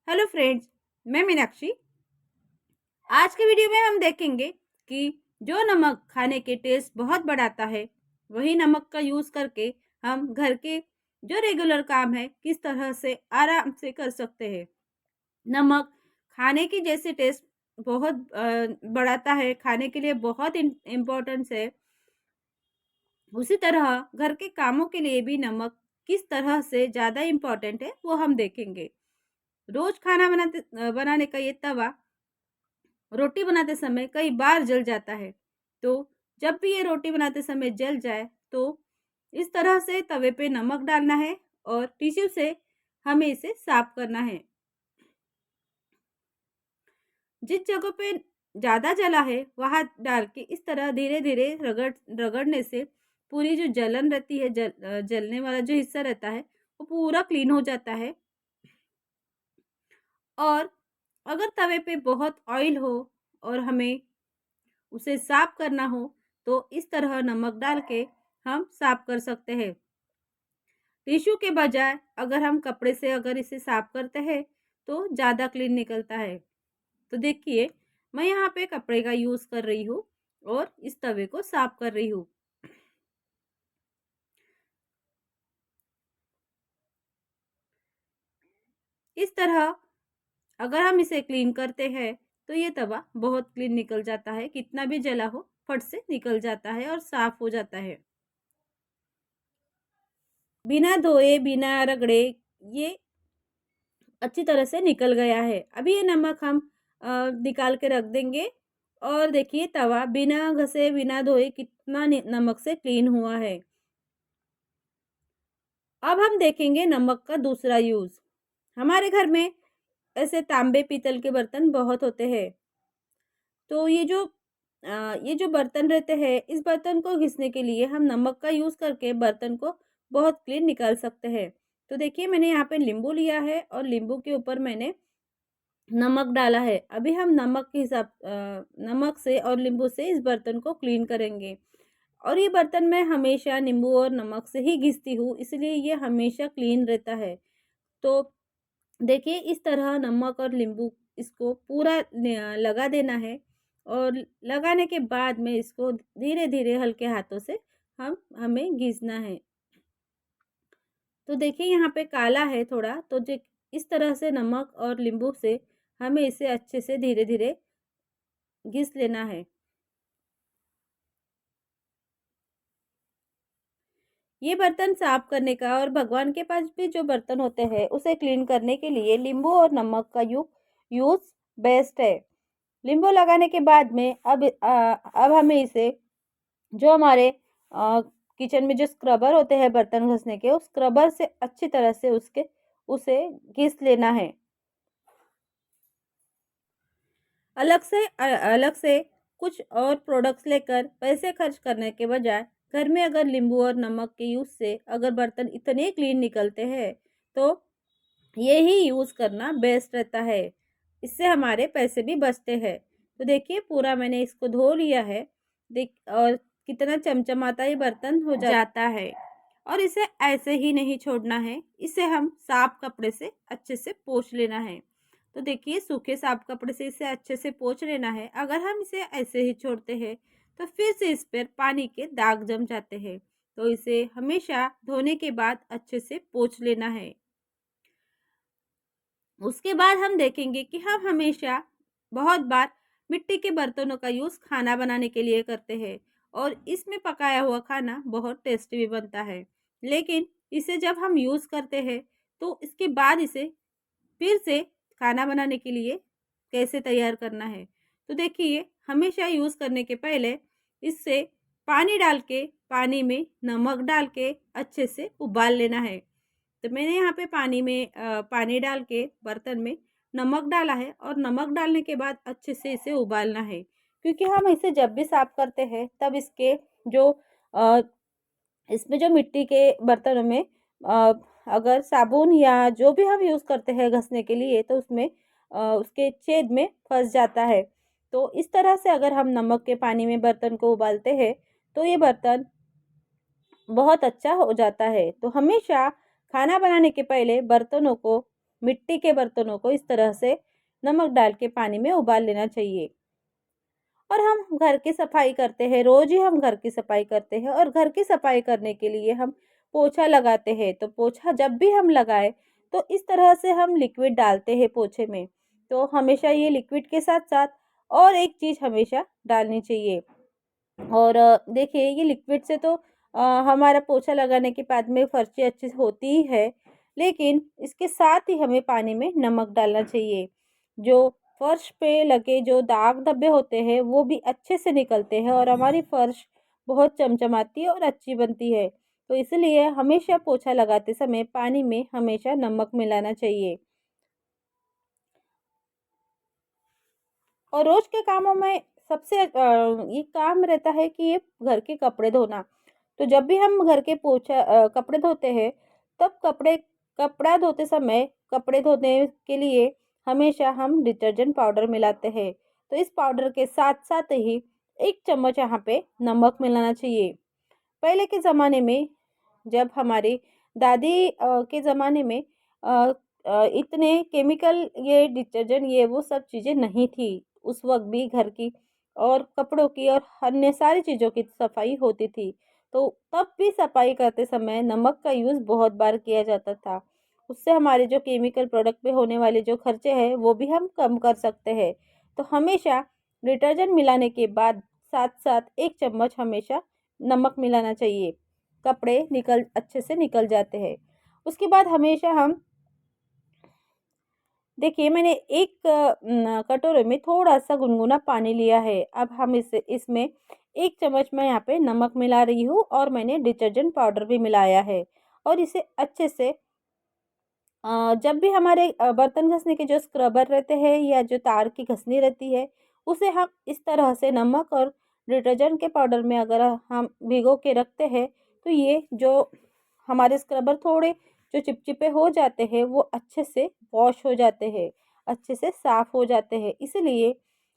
Hello friends, मैं मीनाक्षी। आज के वीडियो में हम देखेंगे कि जो नमक खाने के टेस्ट बहुत बढ़ाता है, वही नमक का यूज़ करके हम घर के जो रेगुलर काम है किस तरह से आराम से कर सकते हैं। नमक खाने की जैसे टेस्ट बहुत बढ़ाता है, खाने के लिए बहुत इम्पोर्टेंस है, उसी तरह घर के कामों के लिए भी नमक किस तरह से ज़्यादा इम्पोर्टेंट है वो हम देखेंगे। रोज खाना बनाने का ये तवा रोटी बनाते समय कई बार जल जाता है। तो जब भी ये रोटी बनाते समय जल जाए तो इस तरह से तवे पे नमक डालना है और टिश्यू से हमें इसे साफ करना है। जिस जगह पे ज़्यादा जला है वहाँ डाल के इस तरह धीरे धीरे रगड़ने से पूरी जो जलन रहती है, जलने वाला जो हिस्सा रहता है वो पूरा क्लीन हो जाता है। और अगर तवे पे बहुत ऑयल हो और हमें उसे साफ करना हो तो इस तरह नमक डाल के हम साफ कर सकते हैं। टिश्यू के बजाय अगर हम कपड़े से अगर इसे साफ करते हैं तो ज़्यादा क्लीन निकलता है। तो देखिए, मैं यहाँ पे कपड़े का यूज़ कर रही हूँ और इस तवे को साफ कर रही हूँ। इस तरह अगर हम इसे क्लीन करते हैं तो ये तवा बहुत क्लीन निकल जाता है, कितना भी जला हो फट से निकल जाता है और साफ हो जाता है। बिना धोए बिना रगड़े ये अच्छी तरह से निकल गया है। अभी ये नमक हम निकाल के रख देंगे और देखिए तवा बिना घसे बिना धोए कितना नमक से क्लीन हुआ है। अब हम देखेंगे नमक का दूसरा यूज़। हमारे घर में ऐसे तांबे पीतल के बर्तन बहुत होते हैं। तो ये जो बर्तन रहते हैं, इस बर्तन को घिसने के लिए हम नमक का यूज़ करके बर्तन को बहुत क्लीन निकाल सकते हैं। तो देखिए, मैंने यहाँ पे नींबू लिया है और नींबू के ऊपर मैंने नमक डाला है। अभी हम नमक से और नींबू से इस बर्तन को क्लीन करेंगे। और ये बर्तन मैं हमेशा नींबू और नमक से ही घिसती हूँ, इसलिए ये हमेशा क्लीन रहता है। तो देखिए, इस तरह नमक और नींबू इसको पूरा लगा देना है और लगाने के बाद में इसको धीरे-धीरे हल्के हाथों से हमें घिसना है। तो देखिए, यहाँ पे काला है थोड़ा, तो जो इस तरह से नमक और नींबू से हमें इसे अच्छे से धीरे-धीरे घिस लेना है। ये बर्तन साफ करने का और भगवान के पास भी जो बर्तन होते हैं उसे क्लीन करने के लिए नींबू और नमक का यूज़ बेस्ट है। नींबू लगाने के बाद में अब हमें इसे जो हमारे किचन में जो स्क्रबर होते हैं बर्तन घसने के, उस स्क्रबर से अच्छी तरह से उसे घिस लेना है। अलग से कुछ और प्रोडक्ट्स लेकर पैसे खर्च करने के बजाय घर में अगर नींबू और नमक के यूज़ से अगर बर्तन इतने क्लीन निकलते हैं तो ये ही यूज़ करना बेस्ट रहता है। इससे हमारे पैसे भी बचते हैं। तो देखिए, पूरा मैंने इसको धो लिया है। देख और कितना चमचमाता ये बर्तन हो जाता है। और इसे ऐसे ही नहीं छोड़ना है, इसे हम साफ कपड़े से अच्छे से पोंछ लेना है। तो देखिए, सूखे साफ कपड़े से इसे अच्छे से पोंछ लेना है। अगर हम इसे ऐसे ही छोड़ते हैं तो फिर से इस पर पानी के दाग जम जाते हैं। तो इसे हमेशा धोने के बाद अच्छे से पोंछ लेना है। उसके बाद हम देखेंगे कि हम हमेशा बहुत बार मिट्टी के बर्तनों का यूज़ खाना बनाने के लिए करते हैं और इसमें पकाया हुआ खाना बहुत टेस्टी भी बनता है। लेकिन इसे जब हम यूज़ करते हैं तो इसके बाद इसे फिर से खाना बनाने के लिए कैसे तैयार करना है। तो देखिए, हमेशा यूज़ करने के पहले इससे पानी डाल के, पानी में नमक डाल के अच्छे से उबाल लेना है। तो मैंने यहाँ पे पानी डाल के बर्तन में नमक डाला है और नमक डालने के बाद अच्छे से इसे उबालना है। क्योंकि हम इसे जब भी साफ करते हैं तब जो अ, इसमें जो मिट्टी के बर्तनों में अ, अगर साबुन या जो भी हम यूज़ करते हैं घसने के लिए तो उसमें उसके छेद में फंस जाता है। तो इस तरह से अगर हम नमक के पानी में बर्तन को उबालते हैं तो ये बर्तन बहुत अच्छा हो जाता है। तो हमेशा खाना बनाने के पहले बर्तनों को मिट्टी के बर्तनों को इस तरह से नमक डाल के पानी में उबाल लेना चाहिए। और हम घर की सफाई करते हैं, रोज़ ही हम घर की सफाई करते हैं और घर की सफाई करने के लिए हम पोछा लगाते हैं। तो पोछा जब भी हम लगाएँ तो इस तरह से हम लिक्विड डालते हैं पोछे में। तो हमेशा ये लिक्विड के साथ-साथ और एक चीज़ हमेशा डालनी चाहिए। और देखिए ये लिक्विड से तो हमारा पोछा लगाने के बाद में फर्शी अच्छे से होती ही है, लेकिन इसके साथ ही हमें पानी में नमक डालना चाहिए। जो फर्श पे लगे जो दाग धब्बे होते हैं वो भी अच्छे से निकलते हैं और हमारी फर्श बहुत चमचमाती है और अच्छी बनती है। तो इसलिए हमेशा पोछा लगाते समय पानी में हमेशा नमक मिलाना चाहिए। और रोज़ के कामों में सबसे ये काम रहता है कि ये घर के कपड़े धोना। तो जब भी हम घर के कपड़े धोते हैं, तब कपड़ा धोते समय कपड़े धोने के लिए हमेशा हम डिटर्जेंट पाउडर मिलाते हैं। तो इस पाउडर के साथ-साथ ही 1 चम्मच यहाँ पे नमक मिलाना चाहिए। पहले के ज़माने में जब हमारी दादी के ज़माने में अ इतने केमिकल ये डिटर्जेंट ये वो सब चीज़ें नहीं थी। उस वक़्त भी घर की और कपड़ों की और अन्य सारी चीज़ों की सफाई होती थी। तो तब भी सफाई करते समय नमक का यूज़ बहुत बार किया जाता था। उससे हमारे जो केमिकल प्रोडक्ट पे होने वाले जो खर्चे हैं वो भी हम कम कर सकते हैं। तो हमेशा डिटर्जेंट मिलाने के बाद साथ-साथ 1 चम्मच हमेशा नमक मिलाना चाहिए। कपड़े अच्छे से निकल जाते हैं। उसके बाद हमेशा हम देखिए मैंने एक कटोरे में थोड़ा-सा गुनगुना पानी लिया है। अब हम इसमें 1 चम्मच मैं यहाँ पे नमक मिला रही हूँ और मैंने डिटर्जेंट पाउडर भी मिलाया है। और इसे अच्छे से जब भी हमारे बर्तन घँसने के जो स्क्रबर रहते हैं या जो तार की घसनी रहती है, उसे हम इस तरह से नमक और डिटर्जेंट के पाउडर में अगर हम भिगो के रखते हैं, तो ये जो हमारे स्क्रबर थोड़े जो चिपचिपे हो जाते हैं, वो अच्छे से वॉश हो जाते हैं, अच्छे से साफ़ हो जाते हैं। इसलिए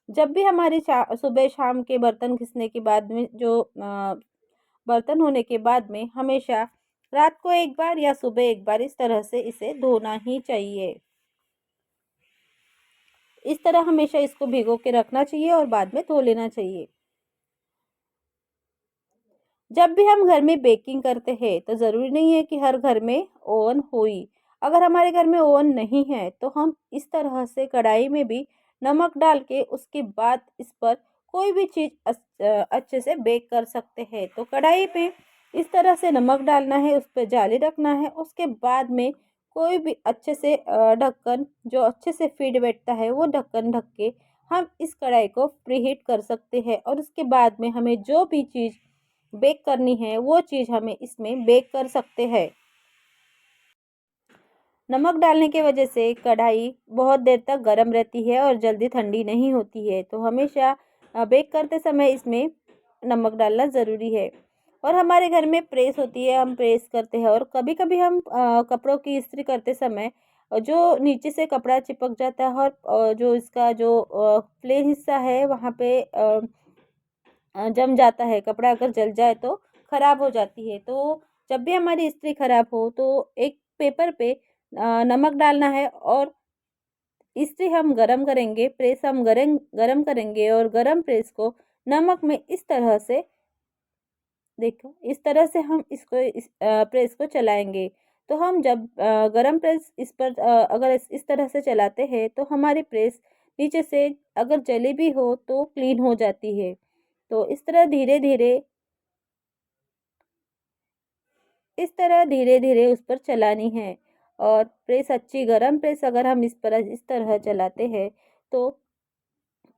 जब भी हमारी सुबह-शाम के बर्तन घिसने के बाद में जो बर्तन होने के बाद में हमेशा रात को एक बार या सुबह एक बार इस तरह से इसे धोना ही चाहिए। इस तरह हमेशा इसको भिगो के रखना चाहिए और बाद में धो लेना चाहिए। जब भी हम घर में बेकिंग करते हैं तो ज़रूरी नहीं है कि हर घर में ओवन हो ही। अगर हमारे घर में ओवन नहीं है तो हम इस तरह से कढ़ाई में भी नमक डाल के उसके बाद इस पर कोई भी चीज़ अच्छे से बेक कर सकते हैं। तो कढ़ाई पे इस तरह से नमक डालना है, उस पर जाली रखना है, उसके बाद में कोई भी अच्छे से ढक्कन जो अच्छे से फिट बैठता है वो ढक्कन ढक के हम इस कढ़ाई को प्रीहीट कर सकते हैं और उसके बाद में हमें जो भी चीज़ बेक करनी है वो चीज़ हमें इसमें बेक कर सकते हैं। नमक डालने की वजह से कढ़ाई बहुत देर तक गर्म रहती है और जल्दी ठंडी नहीं होती है। तो हमेशा बेक करते समय इसमें नमक डालना ज़रूरी है। और हमारे घर में प्रेस होती है, हम प्रेस करते हैं और कभी-कभी हम कपड़ों की इस्त्री करते समय जो नीचे से कपड़ा चिपक जाता है और जो इसका जो प्लेन हिस्सा है वहाँ पे जम जाता है, कपड़ा अगर जल जाए तो ख़राब हो जाती है। तो जब भी हमारी इस्त्री ख़राब हो तो एक पेपर पे नमक डालना है और इस्त्री हम गरम करेंगे, प्रेस हम गरम करेंगे और गरम प्रेस को नमक में इस तरह से देखो, इस तरह से हम प्रेस को चलाएँगे। तो हम जब गरम प्रेस इस पर अगर इस तरह से चलाते हैं तो हमारी प्रेस नीचे से अगर जली भी हो तो क्लीन हो जाती है। तो इस तरह धीरे-धीरे उस पर चलानी है और प्रेस अच्छी गरम प्रेस अगर हम इस तरह चलाते हैं तो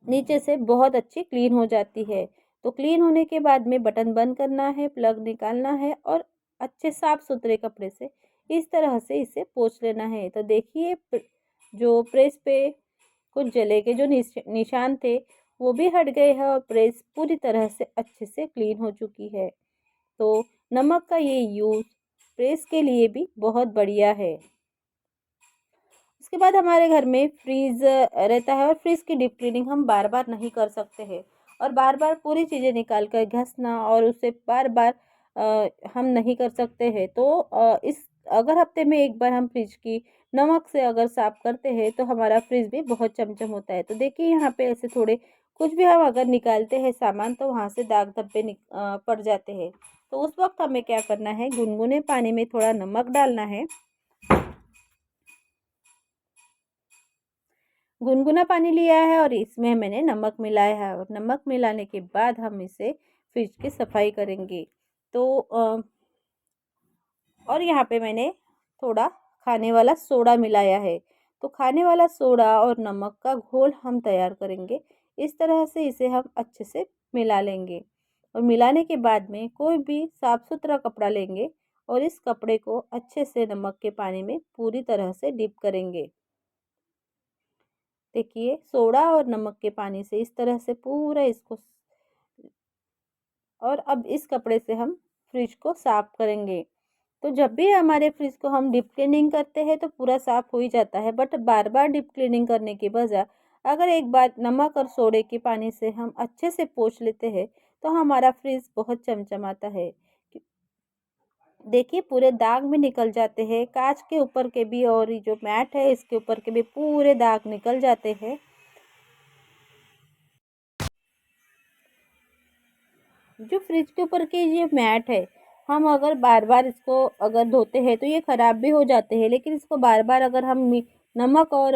नीचे से बहुत अच्छी क्लीन हो जाती है। तो क्लीन होने के बाद में बटन बंद करना है, प्लग निकालना है और अच्छे साफ-सुथरे कपड़े से इस तरह से इसे पोंछ लेना है। तो देखिए जो प्रेस पे कुछ जले के जो निशान थे वो भी हट गए हैं और प्रेस पूरी तरह से अच्छे से क्लीन हो चुकी है। तो नमक का ये यूज़ प्रेस के लिए भी बहुत बढ़िया है। उसके बाद हमारे घर में फ्रीज़ रहता है और फ्रिज की डीप क्लीनिंग हम बार-बार नहीं कर सकते हैं और बार-बार पूरी चीज़ें निकाल कर घसना और उसे बार-बार हम नहीं कर सकते हैं। तो इस अगर हफ्ते में एक बार हम फ्रिज की नमक से अगर साफ़ करते हैं तो हमारा फ्रिज भी बहुत चमचम होता है। तो देखिए यहाँ पे ऐसे थोड़े कुछ भी हम अगर निकालते हैं सामान तो वहाँ से दाग धब्बे पड़ जाते हैं। तो उस वक्त हमें क्या करना है, गुनगुने पानी में थोड़ा नमक डालना है। गुनगुना पानी लिया है और इसमें मैंने नमक मिलाया है और नमक मिलाने के बाद हम इसे फ्रिज की सफाई करेंगे। तो और यहाँ पे मैंने थोड़ा खाने वाला सोडा मिलाया है। तो खाने वाला सोडा और नमक का घोल हम तैयार करेंगे। इस तरह से इसे हम अच्छे से मिला लेंगे और मिलाने के बाद में कोई भी साफ़ सुथरा कपड़ा लेंगे और इस कपड़े को अच्छे से नमक के पानी में पूरी तरह से डिप करेंगे। देखिए सोडा और नमक के पानी से इस तरह से पूरा इसको, और अब इस कपड़े से हम फ्रिज को साफ़ करेंगे। तो जब भी हमारे फ्रिज को हम डीप क्लीनिंग करते हैं तो पूरा साफ़ हो ही जाता है, but bar bar deep cleaning करने की बजाय अगर एक बार नमक और सोडे के पानी से हम अच्छे से पोंछ लेते हैं तो हमारा फ्रिज बहुत चमचमाता है। देखिए पूरे दाग भी निकल जाते हैं, कांच के ऊपर के भी और ये जो मैट है इसके ऊपर के भी पूरे दाग निकल जाते हैं। जो फ्रिज के ऊपर के ये मैट है, हम अगर बार बार इसको अगर धोते हैं तो ये ख़राब भी हो जाते हैं, लेकिन इसको बार बार अगर हम नमक और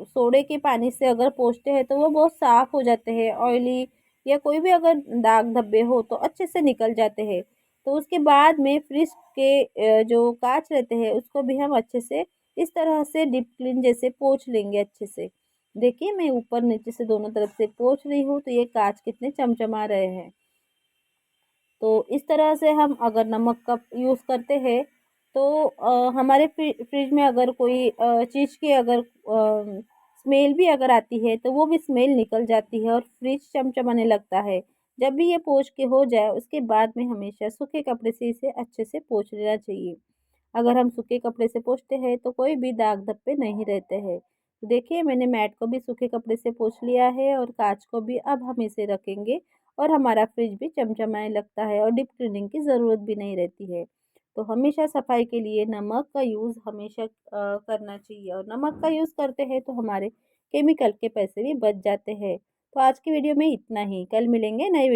सोडे के पानी से अगर पोंछते हैं तो वो बहुत साफ़ हो जाते हैं। ऑयली या कोई भी अगर दाग धब्बे हो तो अच्छे से निकल जाते हैं। तो उसके बाद में फ्रिज के जो कांच रहते हैं उसको भी हम अच्छे से इस तरह से डीप क्लीन जैसे पोंछ लेंगे अच्छे से। देखिए मैं ऊपर नीचे से दोनों तरफ से पोंछ रही हूँ तो ये कांच कितने चमचमा रहे हैं। तो इस तरह से हम अगर नमक का यूज़ करते हैं तो हमारे फ्रिज में अगर कोई चीज़ की अगर स्मेल भी अगर आती है तो वो भी स्मेल निकल जाती है और फ्रिज चमचमाने लगता है। जब भी ये पोंछ के हो जाए उसके बाद में हमेशा सूखे कपड़े से इसे अच्छे से पोंछ लेना चाहिए। अगर हम सूखे कपड़े से पोंछते हैं तो कोई भी दाग धब्बे नहीं रहते हैं। तो देखिए मैंने मैट को भी सूखे कपड़े से पोंछ लिया है और कांच को भी। अब हम इसे रखेंगे और हमारा फ्रिज भी चमचमाने लगता है और डीप क्लीनिंग की ज़रूरत भी नहीं रहती है। तो हमेशा सफाई के लिए नमक का यूज़ हमेशा करना चाहिए और नमक का यूज़ करते हैं तो हमारे केमिकल के पैसे भी बच जाते हैं। तो आज की वीडियो में इतना ही, कल मिलेंगे नए वीडियो।